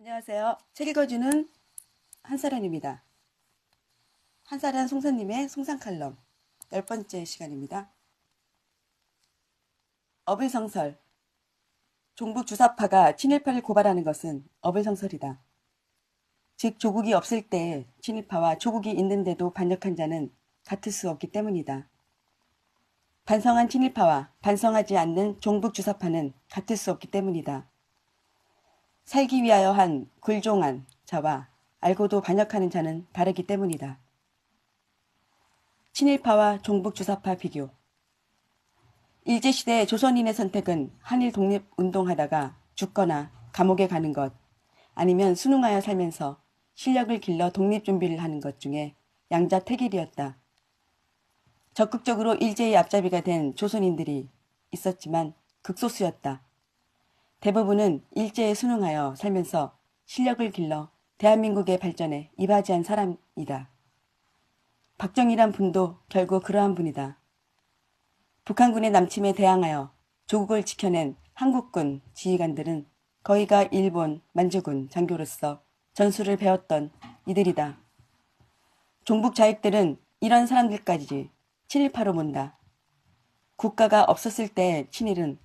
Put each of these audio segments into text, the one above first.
안녕하세요. 책 읽어주는 한사란입니다. 한사란 송사님의 송상칼럼 10번째 시간입니다. 어불성설. 종북 주사파가 친일파를 고발하는 것은 어불성설이다. 즉 조국이 없을 때에 친일파와 조국이 있는데도 반역한 자는 같을 수 없기 때문이다. 반성한 친일파와 반성하지 않는 종북 주사파는 같을 수 없기 때문이다. 살기 위하여 한 굴종한 자와 알고도 반역하는 자는 다르기 때문이다. 친일파와 종북 주사파 비교. 일제시대 조선인의 선택은 한일 독립운동하다가 죽거나 감옥에 가는 것, 아니면 순응하여 살면서 실력을 길러 독립준비를 하는 것 중에 양자택일이었다. 적극적으로 일제의 앞잡이가 된 조선인들이 있었지만 극소수였다. 대부분은 일제에 순응하여 살면서 실력을 길러 대한민국의 발전에 이바지한 사람이다. 박정희란 분도 결국 그러한 분이다. 북한군의 남침에 대항하여 조국을 지켜낸 한국군 지휘관들은 거의가 일본 만주군 장교로서 전술을 배웠던 이들이다. 종북 좌익들은 이런 사람들까지 친일파로 본다. 국가가 없었을 때의 친일은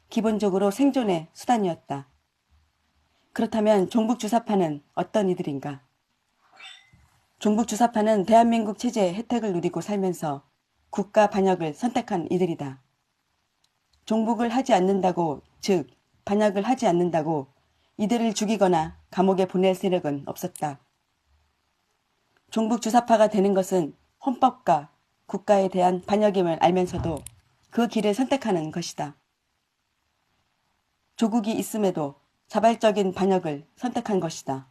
기본적으로 생존의 수단이었다. 그렇다면 종북 주사파는 어떤 이들인가? 종북 주사파는 대한민국 체제의 혜택을 누리고 살면서 국가 반역을 선택한 이들이다. 종북을 하지 않는다고, 즉 반역을 하지 않는다고 이들을 죽이거나 감옥에 보낼 세력은 없었다. 종북 주사파가 되는 것은 헌법과 국가에 대한 반역임을 알면서도 그 길을 선택하는 것이다. 조국이 있음에도 자발적인 반역을 선택한 것이다.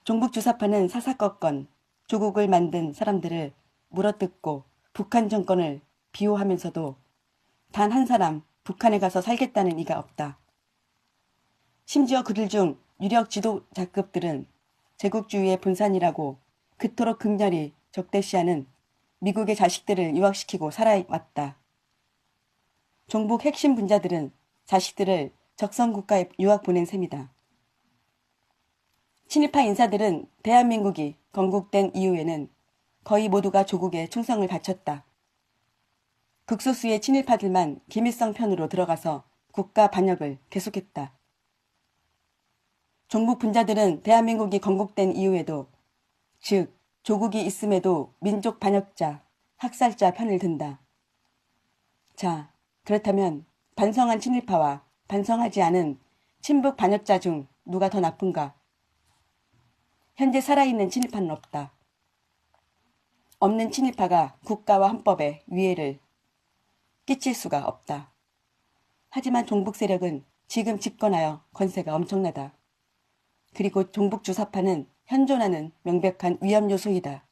종북 주사파는 사사건건 조국을 만든 사람들을 물어뜯고 북한 정권을 비호하면서도 단 한 사람 북한에 가서 살겠다는 이가 없다. 심지어 그들 중 유력 지도자급들은 제국주의의 분산이라고 그토록 극렬히 적대시하는 미국의 자식들을 유학시키고 살아왔다. 종북 핵심 분자들은 자식들을 적성국가에 유학 보낸 셈이다. 친일파 인사들은 대한민국이 건국된 이후에는 거의 모두가 조국에 충성을 바쳤다. 극소수의 친일파들만 김일성 편으로 들어가서 국가 반역을 계속했다. 종북 분자들은 대한민국이 건국된 이후에도, 즉 조국이 있음에도 민족 반역자, 학살자 편을 든다. 자, 그렇다면 반성한 친일파와 반성하지 않은 친북 반역자 중 누가 더 나쁜가? 현재 살아있는 친일파는 없다. 없는 친일파가 국가와 헌법에 위해를 끼칠 수가 없다. 하지만 종북 세력은 지금 집권하여 권세가 엄청나다. 그리고 종북 주사파는 현존하는 명백한 위험 요소이다.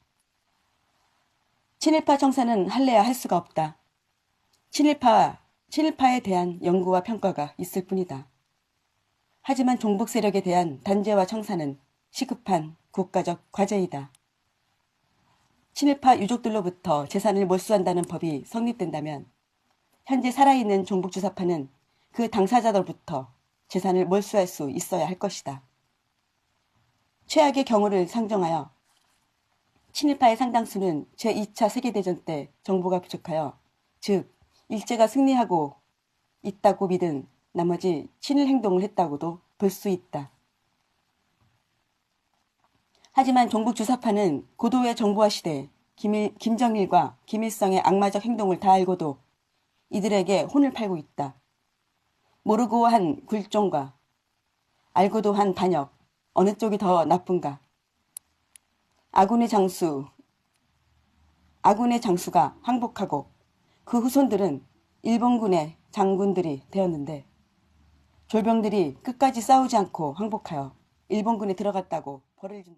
친일파 청산은 할래야 할 수가 없다. 친일파에 대한 연구와 평가가 있을 뿐이다. 하지만 종북 세력에 대한 단죄와 청산은 시급한 국가적 과제이다. 친일파 유족들로부터 재산을 몰수한다는 법이 성립된다면 현재 살아있는 종북 주사파는 그 당사자들로부터 재산을 몰수할 수 있어야 할 것이다. 최악의 경우를 상정하여 친일파의 상당수는 제2차 세계대전 때 정보가 부족하여, 즉 일제가 승리하고 있다고 믿은 나머지 친일 행동을 했다고도 볼 수 있다. 하지만 종북 주사파는 고도의 정보화 시대에 김정일과 김일성의 악마적 행동을 다 알고도 이들에게 혼을 팔고 있다. 모르고 한 굴종과 알고도 한 반역, 어느 쪽이 더 나쁜가? 아군의 장수가 항복하고 그 후손들은 일본군의 장군들이 되었는데 졸병들이 끝까지 싸우지 않고 항복하여 일본군에 들어갔다고 벌을 준다.